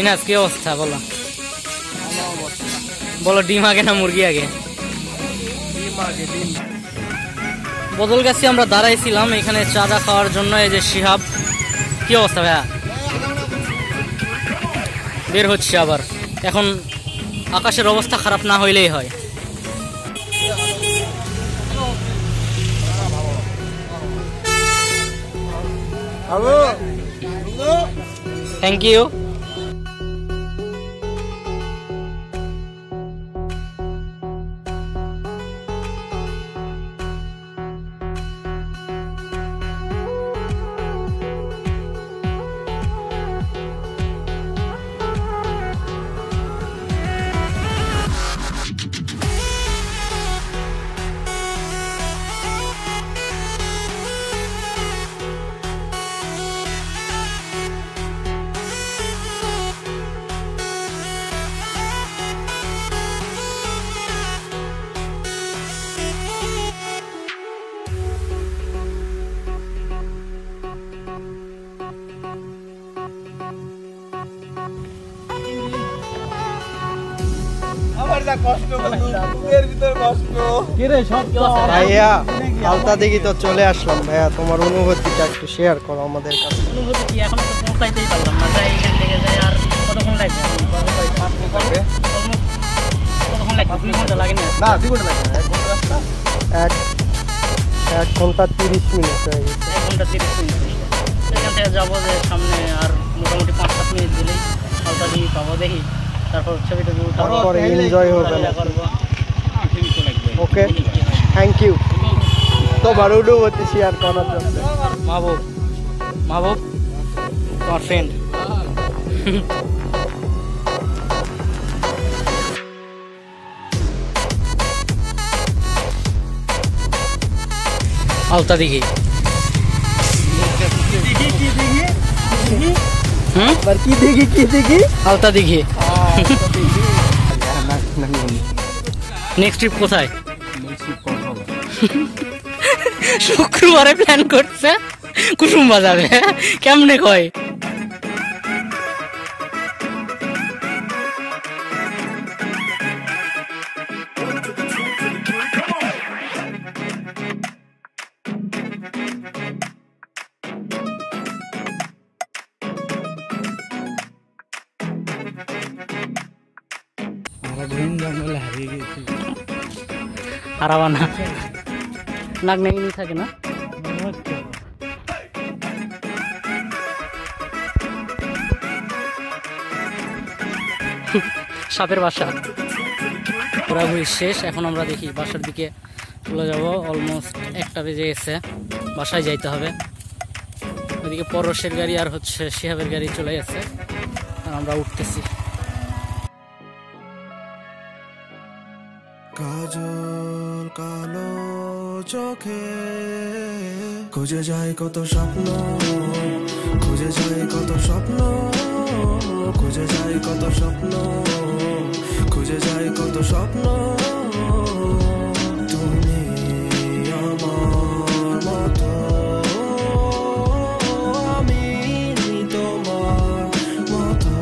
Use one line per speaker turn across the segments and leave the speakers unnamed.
মিনাজ কি অবস্থা বলো? বলো ডিম আগে না মুরগি আগে? বদলগাছি আমরা দাঁড়াইছিলাম এখানে চাঁদা খাওয়ার জন্য। এই যে শিহাব, কি অবস্থা ভাইয়া? বের হচ্ছে আবার। এখন আকাশের অবস্থা খারাপ না হইলেই হয়। Thank you.
আলতা দেখি তো চলে আসলাম ভাইয়া, তোমার অনুভূতিটা একটু শেয়ার করো আমাদের কাছে।
অনুভূতি কি, এখন তো পৌঁছাইতেই পারলাম না। যাই এখান থেকে যাই, আর কতক্ষণ লাগবে? কতক্ষণ লাগবে? 2 ঘন্টা লাগে না?
না 2 ঘন্টা লাগে না, 1 ঘন্টা রাস্তা। 1 ঘন্টা 30 মিনিট হয়ে গেছে।
1 ঘন্টা 30 মিনিট। এখান থেকে যাবো যে সামনে আর মোটামুটি 5-7 মিনিট দিলেই আলতা দিয়ে পাবো। দেখি তারপর ছবিটা
পরে এনজয় হবে। ওকে, থ্যাংক ইউ তোমার অনুভূতি শেয়ার করার জন্য।
মাহবুব, মাহবুব তোমার ফ্রেন্ড। আলতা দিঘি।
কি দেখি?
আলতা দিঘি। নেক্সট ট্রিপ কোথায়? শুক্রবারে প্ল্যান করছে কুসুম বাজারে। কেমনে কয়? হারাবা না, নাক নেই থাকে না। সাপের বাসা ঘোরাঘুরি শেষ। এখন আমরা দেখি বাসার দিকে চলে যাব। অলমোস্ট 1টা বেজে গেছে, বাসায় যাইতে হবে। ওইদিকে পরশের গাড়ি আর হচ্ছে শিহাবের গাড়ি চলে গেছে, আর আমরা উঠতেছি।
কাজল কালো চোখে খুঁজে যায় কত স্বপ্ন, খুঁজে যায় কত স্বপ্ন, খুঁজে যায় কত স্বপ্ন, খুঁজে যায় কত স্বপ্ন। তুমি আমার মতো, আমি তোমার মতো,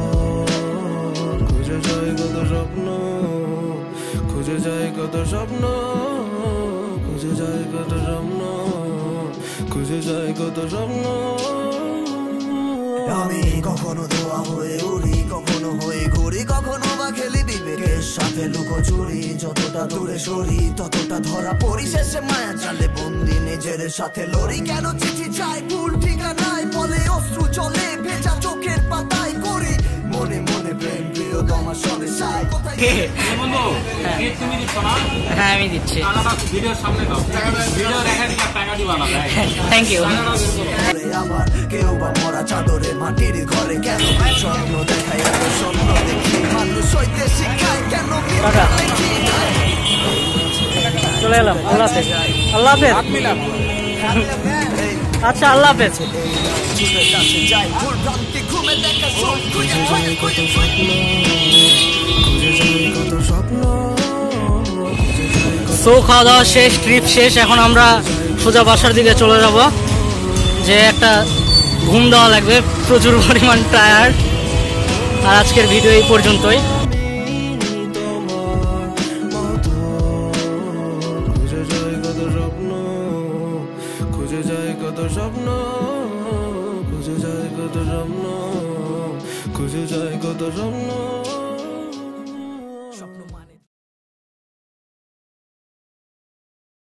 খুঁজে যায় কত স্বপ্ন, খুঁজে যায় কত স্বপ্ন, খুঁজে যায় কত স্বপ্ন, খুঁজে যায় কত স্বপ্ন। আমি কখনো ধোয়া হয়ে উড়ি, কখনো হয়ে ঘুরি, কখনো বা খেলি বিবেকের সাথে লুকোচুরি। যতটা দূরে সরি ততটা ধরা পড়ি, শেষে মায়া চালে বন্দি নিজের সাথে লড়ি। কেন চিঠি চাই ভুল ঠিকানায়, বলে অশ্রু চলে ভেজা চোখের পাতায় করি মনে মনে প্রেম প্রিয় তোমার সঙ্গে সাই।
হ্যাঁ আমি দিচ্ছি। Thank you.
আবার কেউ বা মরা চাদরে মাটির ঘরে, কেন স্বপ্ন দেখায় এত স্বপ্ন দেখি, মানুষ হইতে শিখায় কেন
চলে এলাম। আল্লাহ হাফেজ। আল্লাহ হাফেজ। আচ্ছা আল্লাহ হাফেজ। সো খাওয়া দাওয়া শেষ, ট্রিপ শেষ। এখন আমরা সোজা বাসার দিকে চলে যাব, যে একটা ঘুম দেওয়া লাগবে, প্রচুর পরিমাণ টায়ার্ড। আর আজকের ভিডিও এই পর্যন্তই।
খুঁজে যায় কত স্বপ্ন, খুঁজে যায় কত স্বপ্ন, খুঁজে যায় কত স্বপ্ন, খুঁজে যায় কত স্বপ্ন।